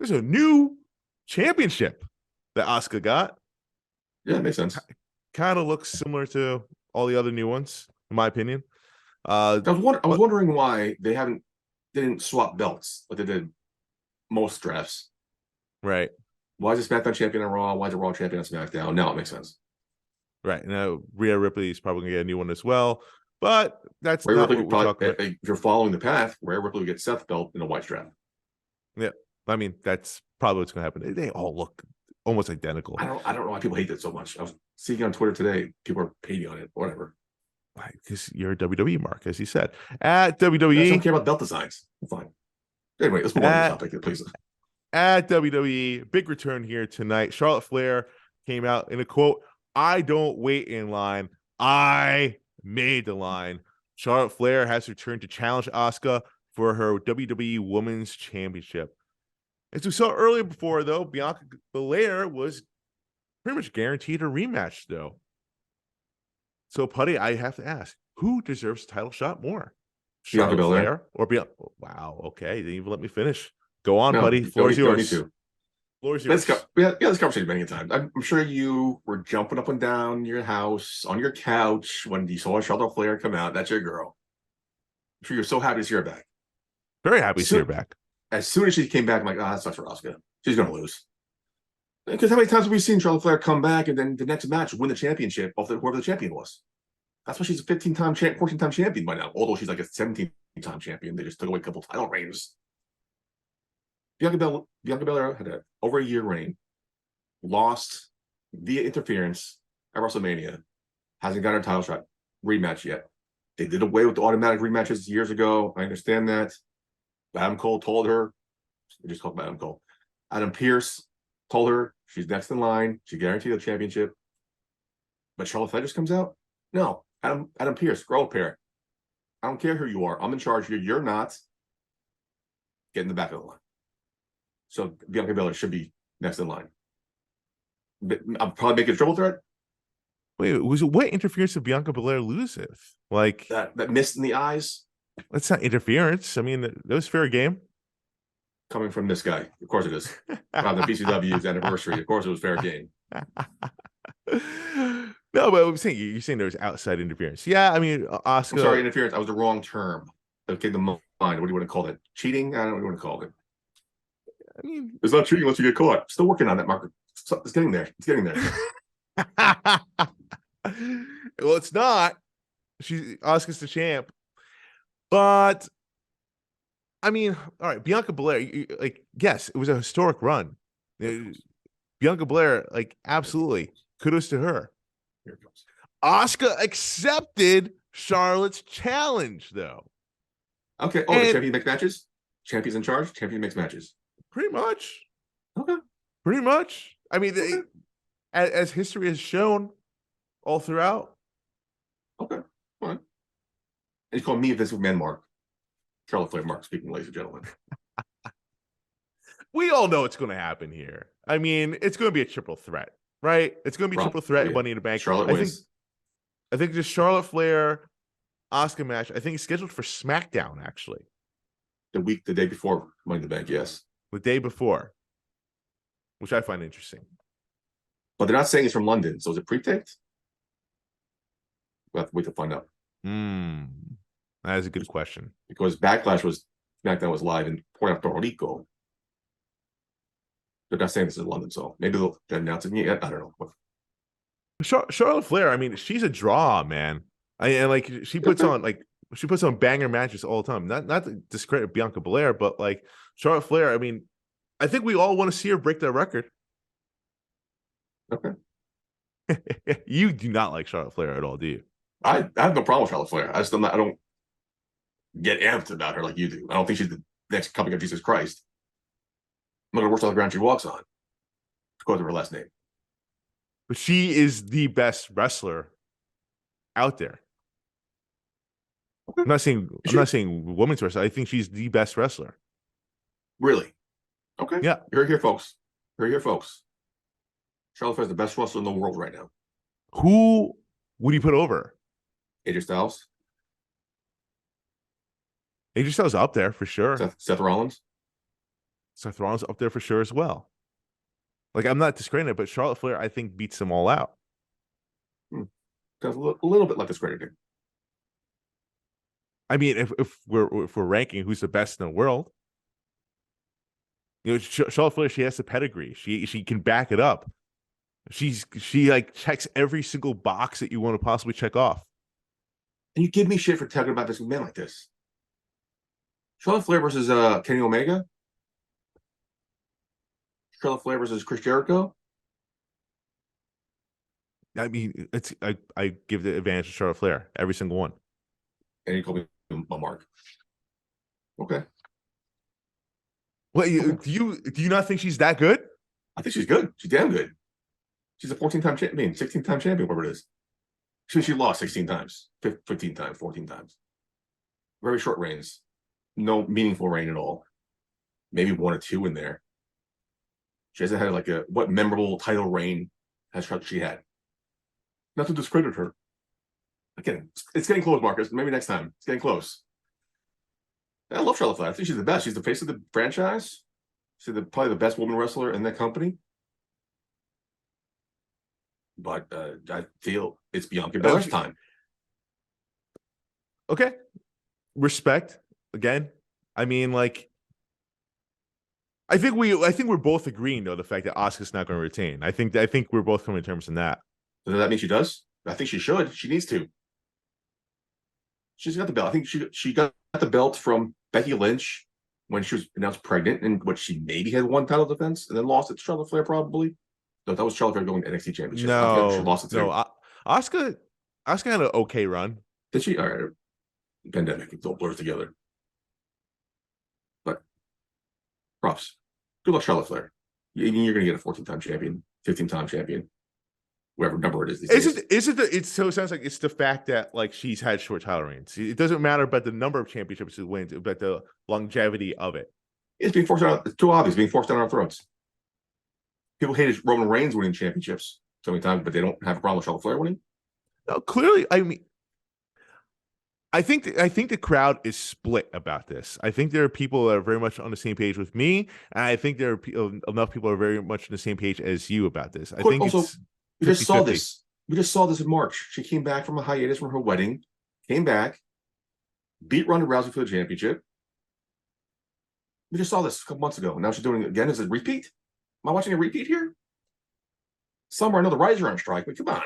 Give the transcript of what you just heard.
There's a new championship that Asuka got. Yeah, it makes sense. Kind of looks similar to all the other new ones, in my opinion. I was wondering why they didn't swap belts like they did most drafts. Right. Why is it SmackDown champion on Raw? Why is it Raw champion on SmackDown? Now it makes sense. Right. Now Rhea Ripley is probably gonna get a new one as well, but that's Rhea not Ripley what we're talking about. if you're following the path, Rhea Ripley would get Seth belt in a white strap. Yeah. I mean, that's probably what's gonna happen. They all look almost identical. I don't know why people hate that so much. I was seeing on Twitter today, people are hating on it. Whatever. Because you're a WWE Mark, as you said. At WWE. I don't care about belt designs. Fine. Anyway, let's move on to the topic, please. At WWE, big return here tonight. Charlotte Flair came out in a quote, "I don't wait in line. I made the line." Charlotte Flair has returned to challenge Asuka for her WWE Women's Championship. As we saw earlier before, though, Bianca Belair was pretty much guaranteed a rematch, though. So, Puddy, I have to ask, who deserves a title shot more? Bianca Belair Flair or Bianca? Wow, okay, didn't even let me finish. Go on, Puddy. Floor is yours. Floor is yours. We had this conversation many times. I'm sure you were jumping up and down your house, on your couch, when you saw Charlotte Flair come out. That's your girl. I'm sure you're so happy to see her back. Very happy to see her back. As soon as she came back, I'm like, that sucks for Asuka. She's going to lose. Because how many times have we seen Charlotte Flair come back and then the next match win the championship of whoever the champion was? That's why she's a 15-time, 14-time champion by now. Although she's like a 17-time champion. They just took away a couple title reigns. Bianca Belair had over a year reign, lost via interference at WrestleMania, hasn't got her title shot rematch yet. They did away with the automatic rematches years ago. I understand that. Adam Cole told her, they just called Adam Cole. Adam Pearce told her she's next in line. She guaranteed the championship. But Charlotte Flair just comes out? No. Adam Pearce, grow up here. I don't care who you are. I'm in charge here. You're not. Get in the back of the line. So Bianca Belair should be next in line. But I'll probably make it a triple threat. Wait, what interference did Bianca Belair lose with? Like that mist in the eyes? That's not interference. I mean, that was fair game. Coming from this guy. Of course it is. On the BCW's anniversary. Of course it was fair game. No, but I'm saying you're saying there was outside interference. Yeah, I mean, Asuka. I'm sorry, interference. I was the wrong term. Okay, the mind. What do you want to call it? Cheating? I don't know what you want to call it. I mean, it's not cheating unless you get caught. Still working on that, Mark. It's getting there. It's getting there. Well, it's not. Asuka's the champ. But I mean, all right, Bianca Belair, like, yes, it was a historic run. Bianca Belair, like, absolutely. Kudos to her. Here it comes. Asuka accepted Charlotte's challenge, though. Okay. Oh, the champion makes matches? Champion's in charge? Champion makes matches. Pretty much. Okay. Pretty much. I mean, as history has shown all throughout. Okay. All right. And you call me Vince McMahon Mark. Charlotte Flair Mark speaking, ladies and gentlemen. We all know what's going to happen here. I mean, it's going to be a triple threat, right? It's going to be triple threat, Money in the Bank. Charlotte wins. I think the Charlotte Flair Asuka match, I think it's scheduled for SmackDown, actually. The day before Money in the Bank, yes. The day before, which I find interesting. But they're not saying it's from London, so is it pre-taped? We'll have to wait to find out. That is a good question. Because SmackDown was live in Puerto Rico. They're not saying this is London, so maybe they'll announce it yet. I don't know. Charlotte Flair, I mean, she's a draw, man. And like she puts on banger matches all the time. Not to discredit Bianca Belair, but like Charlotte Flair, I mean, I think we all want to see her break that record. Okay. You do not like Charlotte Flair at all, do you? I have no problem with Charlotte Flair. I don't get amped about her like you do. I don't think she's the next coming of Jesus Christ. I'm not gonna work on the ground she walks on. Because of her last name. But she is the best wrestler out there. Okay. I'm not saying women's wrestler. I think she's the best wrestler. Really? Okay. Yeah. You're here, folks. Charlotte Flair is the best wrestler in the world right now. Who would you put over? AJ Styles. AJ Styles up there for sure. Seth Rollins. Seth Rollins up there for sure as well. Like, I'm not discrediting it, but Charlotte Flair, I think, beats them all out. Because a little bit like discredited. I mean, if we're ranking who's the best in the world, Charlotte Flair, she has the pedigree. She can back it up. She like checks every single box that you want to possibly check off. And you give me shit for talking about this man like this. Charlotte Flair versus Kenny Omega. Charlotte Flair versus Chris Jericho. I mean, I give the advantage to Charlotte Flair every single one. And you call me a Mark. Okay. What do you not think she's that good? I think she's good. She's damn good. She's a 14-time champion, 16-time champion, whatever it is. She lost 16 times, 15 times, 14 times. Very short reigns. No meaningful reign at all. Maybe 1 or 2 in there. She hasn't had like what memorable title reign has she had? Not to discredit her. Again, it's getting close, Marcus. Maybe next time. It's getting close. I love Charlotte Flair. I think she's the best. She's the face of the franchise. She's probably the best woman wrestler in that company. But I feel it's Bianca Belair's time. Okay. Respect. Again. I mean, like, I think we're both agreeing though the fact that Asuka's not going to retain. I think we're both coming to terms in that. Does that mean she does? I think she should. She needs to. She's got the belt. I think she got the belt from Becky Lynch when she was announced pregnant, and what she maybe had 1 title defense and then lost it to Charlotte Flair probably. No, that was Charlotte Flair going to NXT Championship. No, she lost it to. No, Asuka had an okay run. Did she? All right. Pandemic. It all blurs together. But props. Good luck, Charlotte Flair. You're going to get a 14-time champion, 15-time champion, whatever number it is. It so sounds like it's the fact that like she's had short title reigns. It doesn't matter about the number of championships it wins, but the longevity of it. It's being forced out. It's too obvious. Being forced down our throats. People hated Roman Reigns winning championships so many times, but they don't have a problem with Charlotte Flair winning. No, clearly, I mean, I think the crowd is split about this. I think there are people that are very much on the same page with me, and I think there are enough people are very much on the same page as you about this. I think also, it's we just saw this. We just saw this in March. She came back from a hiatus from her wedding, came back, beat Ronda Rousey for the championship. We just saw this a couple months ago. Now she's doing it again. Is it a repeat? Am I watching a repeat here? Somewhere I know the Rise are on strike, but come on.